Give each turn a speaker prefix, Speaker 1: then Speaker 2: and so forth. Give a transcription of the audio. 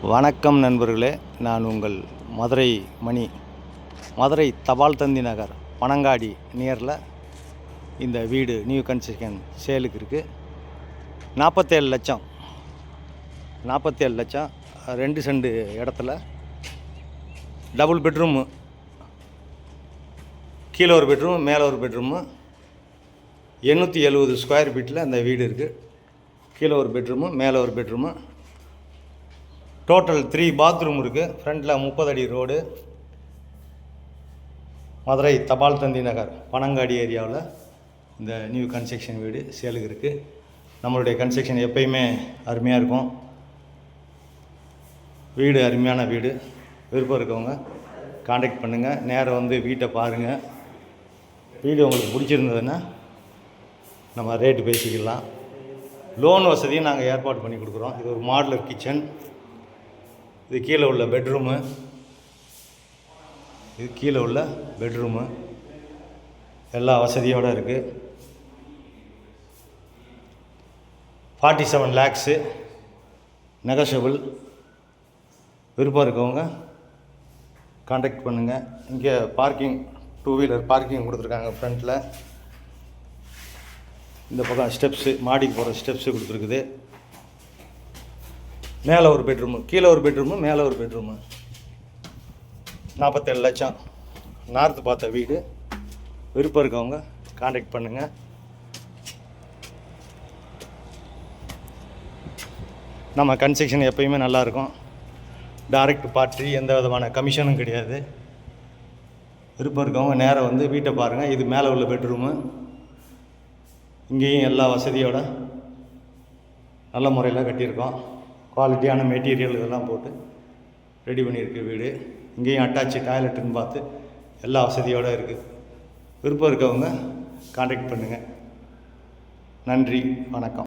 Speaker 1: வணக்கம் நண்பர்களே, நான் உங்கள் மதுரை மணி. மதுரை தபால் தந்தி நகர் பனங்காடி நியரில் இந்த வீடு நியூ கன்ஸ்ட்ரக்ஷன் சேலுக்கு இருக்குது. 47 லட்சம் 2 சென்ட் இடத்துல டபுள் பெட்ரூமு, கீழே ஒரு பெட்ரூம் மேலே ஒரு பெட்ரூமு, 870 ஸ்கொயர் ஃபீட்டில் அந்த வீடு இருக்குது. கீழே ஒரு பெட்ரூமு மேலே ஒரு பெட்ரூமு, டோட்டல் 3 பாத்ரூம் இருக்குது. ஃப்ரண்டில் 30 அடி ரோடு. மதுரை தபால் தந்தி நகர் பனங்காடி ஏரியாவில் இந்த நியூ கன்ஸ்ட்ரக்ஷன் வீடு சேலுக்கு இருக்குது. நம்மளுடைய கன்ஸ்ட்ரக்ஷன் எப்பயுமே அருமையாக இருக்கும். வீடு அருமையான வீடு. விருப்பம் இருக்கவங்க காண்டாக்ட் பண்ணுங்கள். நேரம் வந்து வீட்டை பாருங்கள். வீடு உங்களுக்கு பிடிச்சிருந்ததுன்னா நம்ம ரேட்டு பேசிக்கலாம். லோன் வசதியும் நாங்கள் ஏற்பாடு பண்ணி கொடுக்குறோம். இது ஒரு மாடுலர் கிச்சன். இது கீழே உள்ள பெட்ரூமு. எல்லா வசதியோடு இருக்குது. 47 லேக்ஸு நெகோஷியபிள். விருப்பம் இருக்கவங்க காண்டாக்ட் பண்ணுங்கள். இங்கே பார்க்கிங் 2 வீலர் பார்க்கிங் கொடுத்துருக்காங்க. ஃப்ரண்ட்டில் இந்த பக்கம் ஸ்டெப்ஸு, மாடிக்கு போகிற ஸ்டெப்ஸு கொடுத்துருக்குது. மேலே ஒரு பெட்ரூமு, கீழே ஒரு பெட்ரூமு, மேலே ஒரு பெட்ரூமு. 47 லட்சம் நார்த்து பார்த்த வீடு. விருப்பம் இருக்கவங்க காண்டாக்ட் பண்ணுங்கள். நம்ம கன்ஸ்ட்ரக்ஷன் எப்பயுமே நல்லாயிருக்கும். டைரக்ட் பார்ட்டி, எந்த விதமான கமிஷனும் கிடையாது. விருப்பம் இருக்கவங்க நேரம் வந்து வீட்டை பாருங்கள். இது மேலே உள்ள பெட்ரூமு. இங்கேயும் எல்லா வசதியோடு நல்ல முறையில் கட்டியிருக்கோம். குவாலிட்டியான மெட்டீரியல் இதெல்லாம் போட்டு ரெடி பண்ணியிருக்கு வீடு. இங்கேயும் அட்டாச்சு டாய்லெட்டுன்னு பார்த்து எல்லா வசதியோடு இருக்குது. விருப்பம் இருக்கவங்க காண்டாக்ட் பண்ணுங்கள். நன்றி, வணக்கம்.